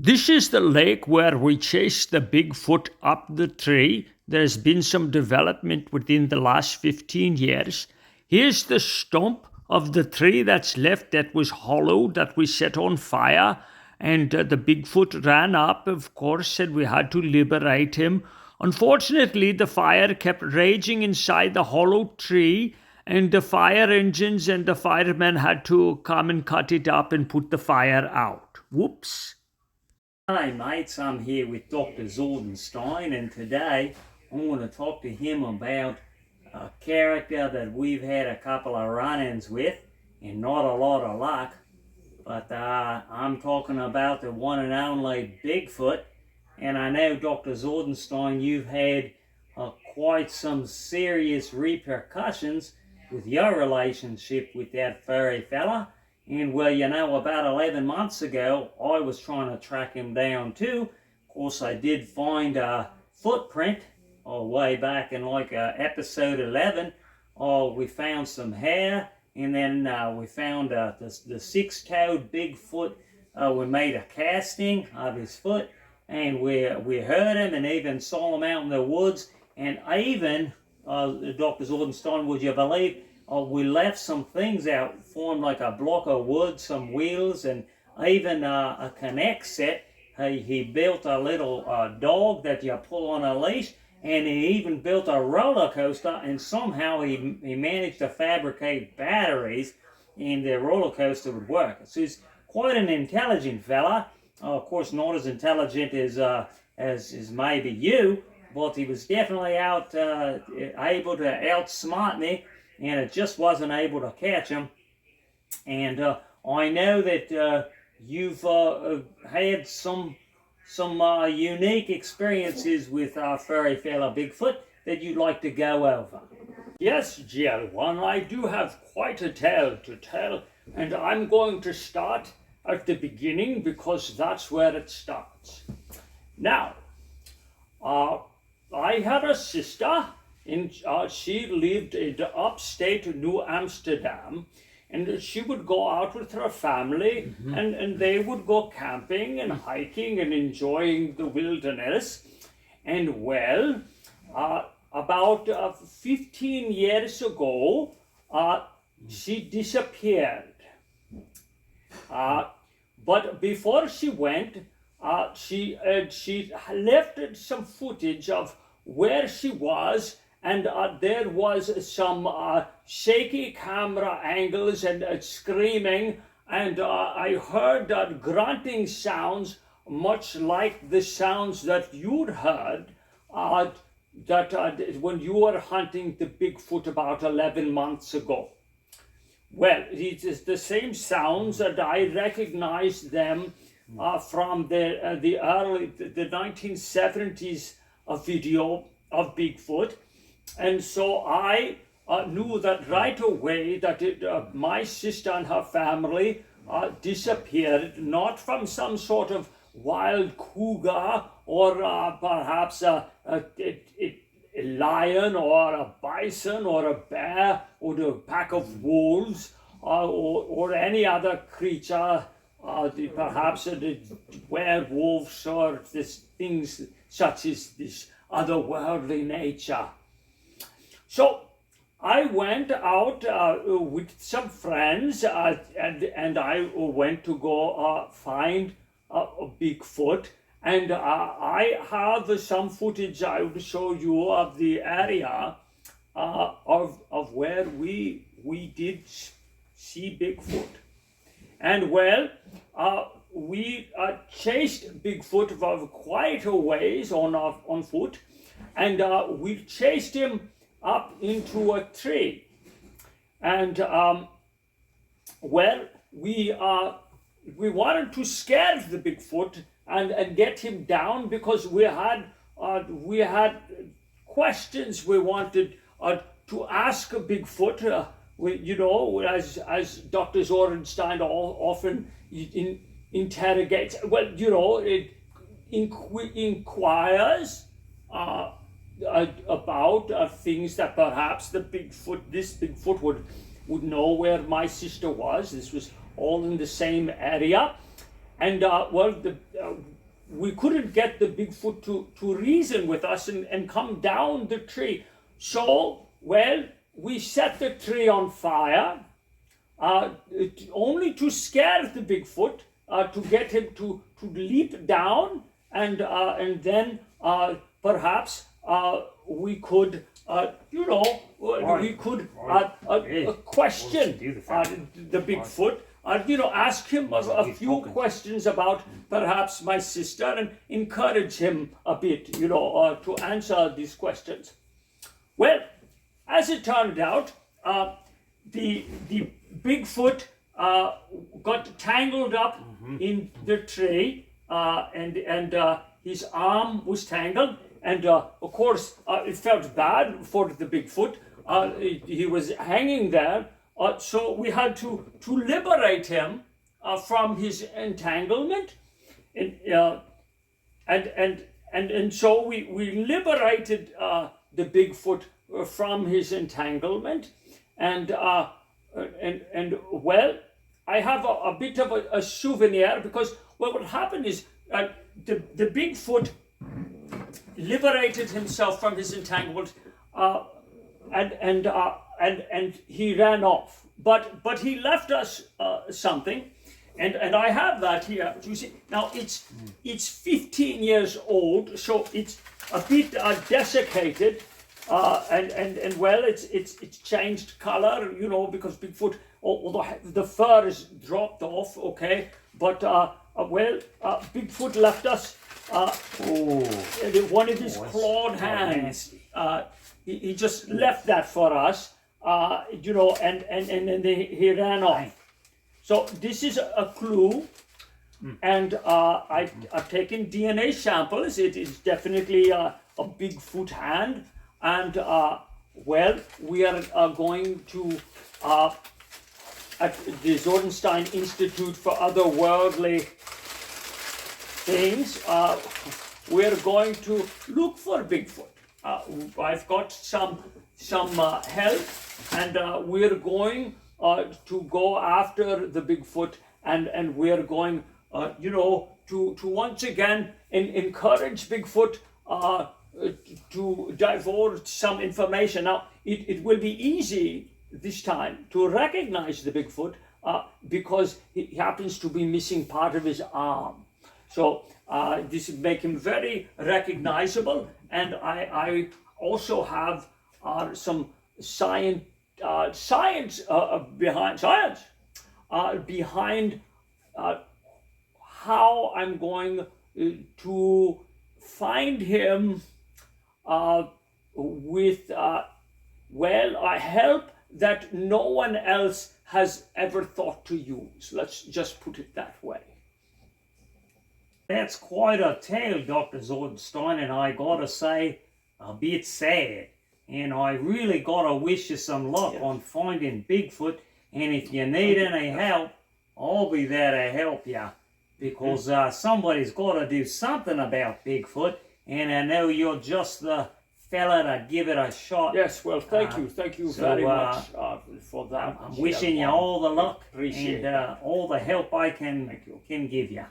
This is the lake where we chased the Bigfoot up the tree. There's been some development within the last 15 years. Here's the stump of the tree that's left that was hollow that we set on fire. And the Bigfoot ran up, of course, and we had to liberate him. Unfortunately, the fire kept raging inside the hollow tree, and the fire engines and the firemen had to come and cut it up and put the fire out. Whoops. Hi mates, I'm here with Dr. Zordenstein, and today I'm going to talk to him about a character that we've had a couple of run-ins with and not a lot of luck. But I'm talking about the one and only Bigfoot. And I know, Dr. Zordenstein, you've had quite some serious repercussions with your relationship with that furry fella. And well, you know, about 11 months ago, I was trying to track him down too. Of course, I did find a footprint way back in like episode 11. We found some hair, and then we found the six-toed Bigfoot. We made a casting of his foot, and we heard him and even saw him out in the woods. And even, Dr. Zordenstein, would you believe, we left some things out, formed like a block of wood, some wheels, and even a connect set. He built a little dog that you pull on a leash, and he even built a roller coaster, and somehow he managed to fabricate batteries, and the roller coaster would work. So he's quite an intelligent fella. Of course, not as intelligent as maybe you, but he was definitely able to outsmart me, and it just wasn't able to catch him. And I know that you've had some unique experiences with our furry fella Bigfoot that you'd like to go over. Yes, GL-1, I do have quite a tale to tell, and I'm going to start at the beginning because that's where it starts. Now, I had a sister. She lived in upstate New Amsterdam, and she would go out with her family, and they would go camping and hiking and enjoying the wilderness. And well, about 15 years ago, she disappeared. But before she went, she left some footage of where she was, and there was some shaky camera angles and screaming, and I heard grunting sounds much like the sounds that you'd heard when you were hunting the Bigfoot about 11 months ago. Well, it is the same sounds, and I recognized them from the 1970s video of Bigfoot. And so I knew that right away that my sister and her family disappeared, not from some sort of wild cougar or perhaps a lion or a bison or a bear or a pack of wolves or any other creature, perhaps the werewolves or things such as this otherworldly nature. So I went out with some friends and I went to go find a Bigfoot, and I have some footage I will show you of the area of where we did see Bigfoot. And well, we chased Bigfoot for quite a ways on foot, and we chased him up into a tree. And well, we wanted to scare the Bigfoot and get him down, because we had questions we wanted to ask Bigfoot. As Dr. Zordenstein often interrogates, it inquires about things that perhaps this Bigfoot would know where my sister was. This was all in the same area. And we couldn't get the Bigfoot to reason with us and come down the tree. So, well, we set the tree on fire, only to scare the Bigfoot, to get him to leap down, and then perhaps we could, we could question the Bigfoot. Ask him a few questions about perhaps my sister and encourage him a bit, to answer these questions. Well, as it turned out, the Bigfoot got tangled up in the tree, and his arm was tangled, and of course it felt bad for the Bigfoot. He was hanging there. So we had to liberate him from his entanglement, and so we liberated the Bigfoot from his entanglement, and well, I have a bit of a souvenir, because what happened is the Bigfoot liberated himself from his entanglement, and he ran off, but he left us something, and I have that here. You see, now it's 15 years old, so it's a bit desiccated, and well, it's changed color, because Bigfoot, although the fur is dropped off, okay, but well, Bigfoot left us one of his clawed hands. He just left that for us, and then he ran off. So this is a clue, and I've taken DNA samples. It is definitely a Bigfoot hand, and well, we are going to at the Zordenstein Institute for Otherworldly Things. We're going to look for Bigfoot. I've got some help, and we're going to go after the Bigfoot, and we're going, to once again encourage Bigfoot to divulge some information. Now, it will be easy this time to recognize the Bigfoot because he happens to be missing part of his arm. So this will make him very recognizable, and I also have some science behind how I'm going to find him with a help that no one else has ever thought to use. Let's just put it that way. That's quite a tale, Dr. Zordenstein, and I gotta say, a bit sad. And I really gotta wish you some luck on finding Bigfoot. And if you need any help, I'll be there to help you. Because somebody's gotta do something about Bigfoot. And I know you're just the fella to give it a shot. Yes, well, thank you very much for that. I'm wishing you all the luck Appreciate and all the help I can give you.